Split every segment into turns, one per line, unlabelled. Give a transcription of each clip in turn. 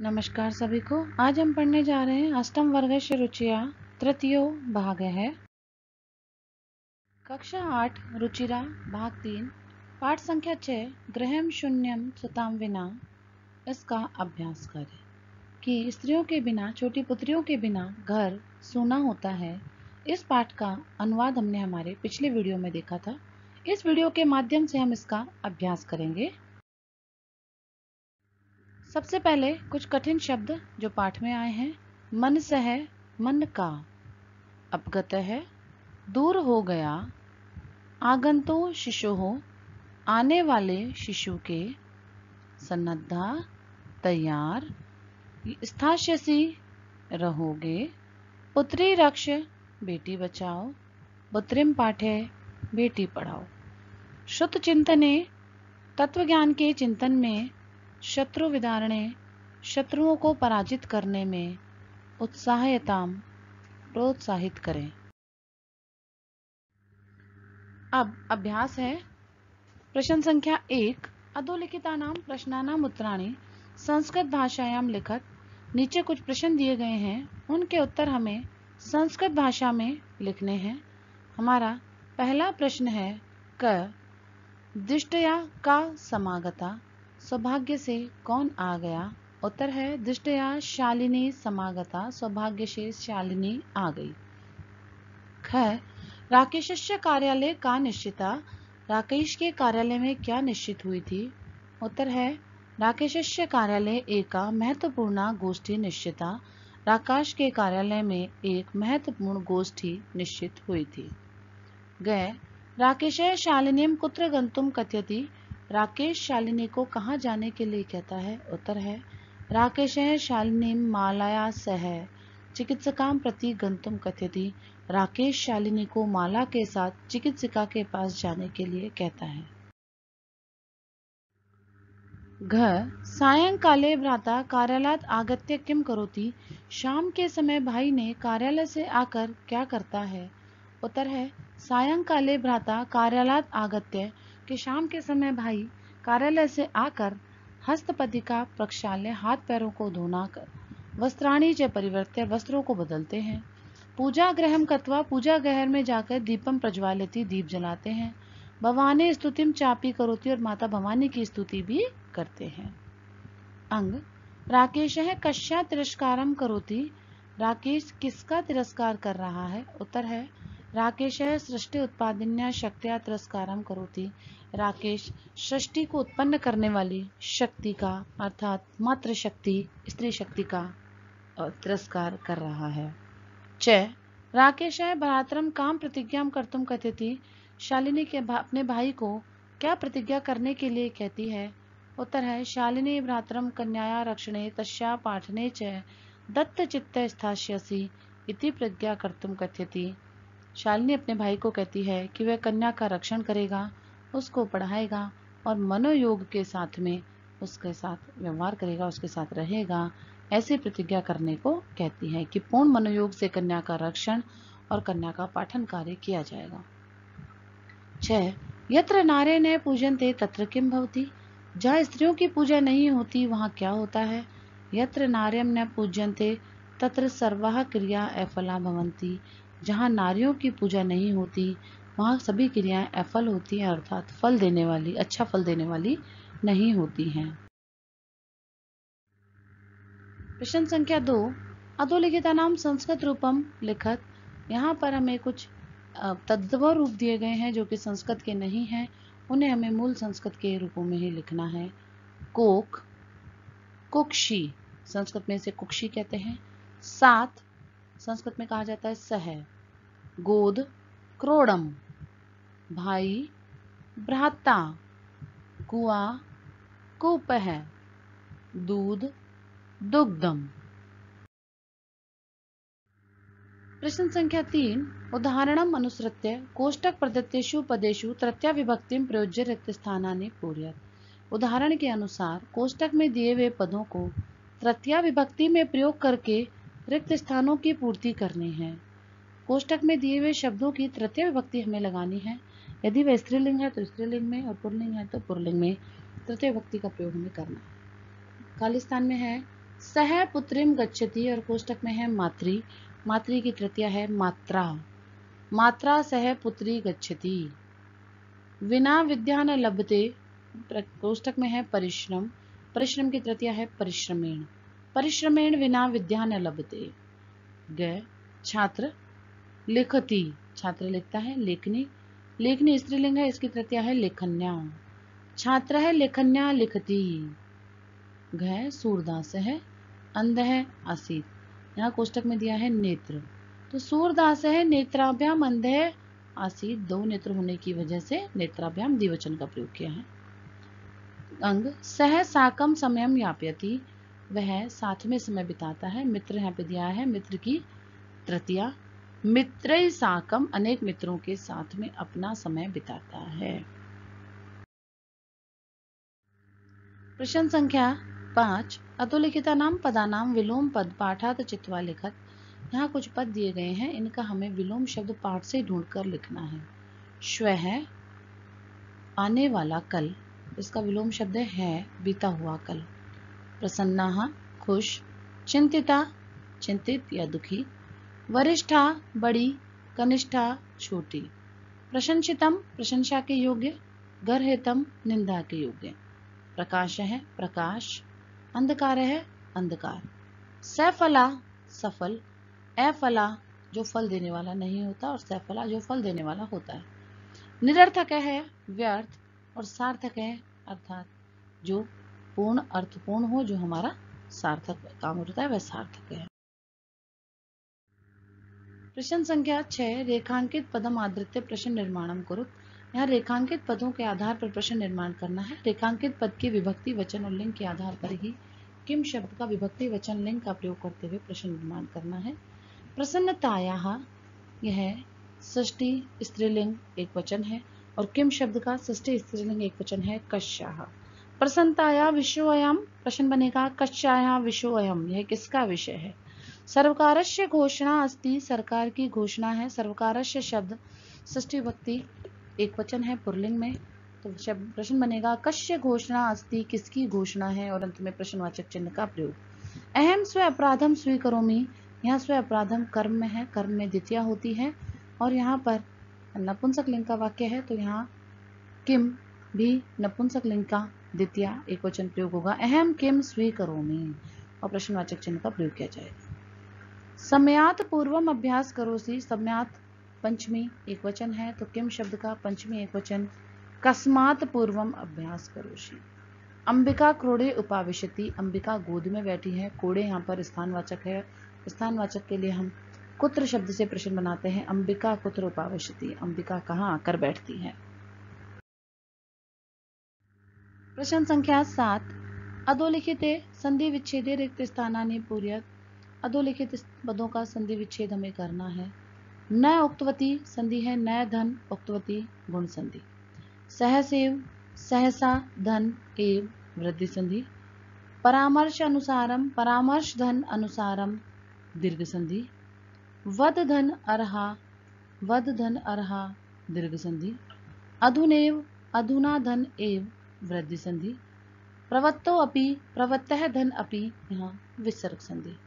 नमस्कार सभी को। आज हम पढ़ने जा रहे हैं अष्टम वर्गस्य रुचिया तृतीयो भाग है। कक्षा 8 रुचिरा भाग 3 पाठ संख्या 6 गृहम शून्यम सुताम विना। इसका अभ्यास करें कि स्त्रियों के बिना, छोटी पुत्रियों के बिना घर सूना होता है। इस पाठ का अनुवाद हमने हमारे पिछले वीडियो में देखा था। इस वीडियो के माध्यम से हम इसका अभ्यास करेंगे। सबसे पहले कुछ कठिन शब्द जो पाठ में आए हैं। मन सह, मन का। अपगत है, दूर हो गया। आगंतो शिशु हो, आने वाले शिशु के। सन्नद्धा, तैयार। स्थास्यसि, रहोगे। पुत्री रक्ष, बेटी बचाओ। पुत्रिम पाठे, बेटी पढ़ाओ। श्रुत चिंतने, तत्व ज्ञान के चिंतन में। शत्रु विदारणे, शत्रुओं को पराजित करने में। उत्साहयताम, प्रोत्साहित करें। अब अभ्यास है। प्रश्न संख्या 1 अधोलिखितानां प्रश्नानां उत्तराणि संस्कृत भाषायां लिखत। नीचे कुछ प्रश्न दिए गए हैं, उनके उत्तर हमें संस्कृत भाषा में लिखने हैं। हमारा पहला प्रश्न है क दिष्टया का समागता, सौभाग्य से कौन आ गया। उत्तर है दिष्टया शालिनी समागता, सौभाग्य से शालिनी आ गई। ख राकेशस्य कार्यालय का निश्चिता, राकेश के कार्यालय में क्या निश्चित हुई थी। उत्तर है राकेशस्य कार्यालय एका महत्वपूर्ण गोष्ठी निश्चिता, राकेश के कार्यालय में एक महत्वपूर्ण गोष्ठी निश्चित हुई थी। ग राकेशः शालिनीं कुत्र गंतुम कथयति, राकेश शालिनी को कहाँ जाने के लिए कहता है। उत्तर है राकेशः शालिनीं मालया सह चिकित्सकां प्रति गंतुम कथयति, राकेश शालिनी को माला के साथ चिकित्सिका के पास जाने के लिए कहता है। घ सायंकाले भ्राता कार्यालयात् आगत्य किम करोति, शाम के समय भाई ने कार्यालय से आकर क्या करता है। उत्तर है सायंकाले भ्राता कार्यालयात् आगत्य, कि शाम के समय भाई कार्यालय से आकर हस्तपदिका प्रक्षाल्य, हाथ पैरों को धोना कर, वस्त्राणि च परिवर्त्य, वस्त्रों को बदलते हैं। पूजा गृहम कत्वा, पूजा गृह में जाकर दीपम प्रज्वालिति, दीप जलाते हैं। भवानी स्तुतिम चापी करोति, और माता भवानी की स्तुति भी करते हैं। अंग राकेशः कस्या तिरस्कारम करोति, राकेश किसका तिरस्कार कर रहा है। उत्तर है राकेशः सृष्टि उत्पादिन्या शक्त्या तिरस्कारम करोति, राकेश सृष्टि को उत्पन्न करने वाली शक्ति का, अर्थात मातृ शक्ति, स्त्री शक्ति का तिरस्कार कर रहा है। च राकेशः भ्रातरम काम प्रतिज्ञां कर्तुम कथयति, शालिनी के अपने भाई को क्या प्रतिज्ञा करने के लिए कहती है। उत्तर है शालिनी भ्रातरम कन्याया रक्षणे तस्या पाठने च दत्त चित्त स्थास्यसि इति प्रतिज्ञा कर्तुम कथयति। शालिनी अपने भाई को कहती है कि वह कन्या का रक्षण करेगा, उसको पढ़ाएगा और मनोयोग के साथ में उसके साथ व्यवहार करेगा, उसके साथ रहेगा। ऐसी प्रतिज्ञा करने को कहती है कि पूर्ण मनोयोग से कन्या का रक्षण और कन्या का पाठन कार्य किया जाएगा। 6 यत्र नारे न पूजन्ते तत्र किम भवति, जहाँ स्त्रियों की पूजा नहीं होती वहाँ क्या होता है। यत्र नार्यम न पूज्यन्ते तत्र सर्वाः क्रिया अफला भवन्ति, जहाँ नारियों की पूजा नहीं होती वहाँ सभी क्रियाएं अफल होती हैं, अर्थात फल देने वाली, अच्छा फल देने वाली नहीं होती हैं। प्रश्न संख्या 2 अधोलिखितानां संस्कृत रूपम लिखत। यहाँ पर हमें कुछ तद्भव रूप दिए गए हैं जो कि संस्कृत के नहीं हैं, उन्हें हमें मूल संस्कृत के रूपों में ही लिखना है। कोक, कुक्षी, संस्कृत में इसे कुक्षी कहते हैं। सात, संस्कृत में कहा जाता है सह। गोद, क्रोडम। भाई, भ्राता। कुआ, कूपः। दूध, दुग्धम। प्रश्न संख्या 3 उदाहरणम अनुसृत्य कोष्टक प्रदत्तेषु पदेषु तृतीया विभक्तिं प्रयोज्य रिक्त स्थानानि पूरयत। उदाहरण के अनुसार कोष्टक में दिए हुए पदों को तृतीया विभक्ति में प्रयोग करके रिक्त स्थानों की पूर्ति करनी है। कोष्टक में दिए हुए शब्दों की तृतीया विभक्ति हमें लगानी है। यदि वह स्त्रीलिंग है तो स्त्रीलिंग में, और पुल्लिंग है तो पुल्लिंग में तृतीया विभक्ति का प्रयोग हमें करना है। खालिस्तान में है सह पुत्रीम गच्छति और कोष्टक में है मात्री, मात्री की तृतीया है मात्रा, मात्रा सह पुत्री गच्छति। विना विद्या न लभते, कोष्टक में है परिश्रम, परिश्रम की तृतीया है परिश्रमेण, परिश्रमेण विना विद्या न लभते। ग छात्र लिखति, छात्र लिखता है, लेखनी, लेखनी स्त्रीलिंग है, इसकी तृतीया है लेखन्या, छात्र है लेखन्या लिखति। घ सूरदास है, अंध है आसीत, यहाँ कोष्टक में दिया है नेत्र, तो सूरदास है नेत्राभ्याम, अंध है आसीत, दो नेत्र होने की वजह से नेत्राभ्याम द्विवचन का प्रयोग किया है। अंग सह साकम समयम यापयति, वह साथ में समय बिताता है, मित्र यहाँ पे दिया है, मित्र की तृतीया, मित्र साकम अनेक मित्रों के साथ में अपना समय बिताता है। प्रश्न संख्या 5, अधोलिखितानां पदानां विलोम पद पाठात् चित्वा लिखत। यहाँ कुछ पद दिए गए हैं, इनका हमें विलोम शब्द पाठ से ढूंढकर लिखना है। श्वः आने वाला कल, इसका विलोम शब्द है बीता हुआ कल। प्रसन्नाः खुश, चिंतिता चिंतित या दुखी, वरिष्ठा बड़ी, कनिष्ठा छोटी, प्रशंसितम प्रशंसा के योग्य, गर्हितम निंदा के योग्य। प्रकाश है प्रकाश, अंधकार है अंधकार। सफला सफल, अफला जो फल देने वाला नहीं होता और सफला जो फल देने वाला होता है। निरर्थक है व्यर्थ, और सार्थक है अर्थात जो पूर्ण अर्थपूर्ण हो, जो हमारा सार्थक काम होता है वह सार्थक है। प्रश्न संख्या 6, रेखांकित पदम आधृत्य प्रश्न निर्माणम कुरु। यहाँ रेखांकित पदों के आधार पर प्रश्न निर्माण करना है। रेखांकित पद के विभक्ति वचन और लिंग के आधार पर ही किम शब्द का विभक्ति वचन लिंग का प्रयोग करते हुए प्रश्न निर्माण करना है। प्रसन्नतायाः, यह षष्ठी स्त्रीलिंग एक वचन है, और किम शब्द का षष्ठी स्त्रीलिंग एक वचन है कस्याः। प्रसन्नताया विषयोऽयं, प्रश्न बनेगा कस्याः विषयोऽयं, यह किसका विषय है। सर्वकारस्य घोषणा अस्ति, सरकार की घोषणा है। सर्वकारस्य शब्द षष्ठी विभक्ति एक वचन है पुल्लिंग में, तो शब्द प्रश्न बनेगा कस्य घोषणा अस्ति, किसकी घोषणा है, और अंत में प्रश्नवाचक चिन्ह का प्रयोग। अहम स्व अपराधम स्वीकरोमि, यहाँ स्व अपराधम कर्म में है, कर्म में द्वितीया होती है, और यहाँ पर नपुंसक लिंग का वाक्य है, तो यहाँ किम भी नपुंसक लिंग का द्वितीया एक वचन प्रयोग होगा। अहम किम स्वीकरोमि, और प्रश्नवाचक चिन्ह का प्रयोग किया जाएगा। समयात पूर्वम अभ्यास करोसि, समयात पंचमी एक वचन है, तो किम शब्द का पंचमी एक वचन कस्मात पूर्वम अभ्यास करोसि। अंबिका क्रोड़े उपाविशति, अंबिका गोद में बैठी है, कोड़े यहाँ पर स्थानवाचक है, स्थानवाचक के लिए हम कुत्र शब्द से प्रश्न बनाते हैं। अंबिका कुत्र उपाविशति, अंबिका कहाँ आकर बैठती है। प्रश्न संख्या 7, अधोलिखिते संधि विच्छेदे रिक्त स्थानानि पूरयत। अधोलिखित पदों का संधि विच्छेद हमें करना है। न उक्तवती संधि है, न धन उक्तवती गुण संधि। सहसेव सहसा धन एव वृद्धि संधि। परामर्श अनुसारम परामर्श धन अनुसारम दीर्घ संधि। वद धन अर्हा दीर्घ संधि। अधुनेव अधुना धन एव वृद्धि संधि। प्रवत्तो अपि प्रवत्तः धन अपि, यहाँ विसर्ग संधि।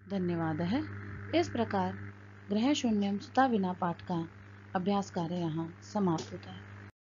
धन्यवाद है। इस प्रकार ग्रह शून्यम सुता विना पाठ का अभ्यास कार्य यहाँ समाप्त होता है।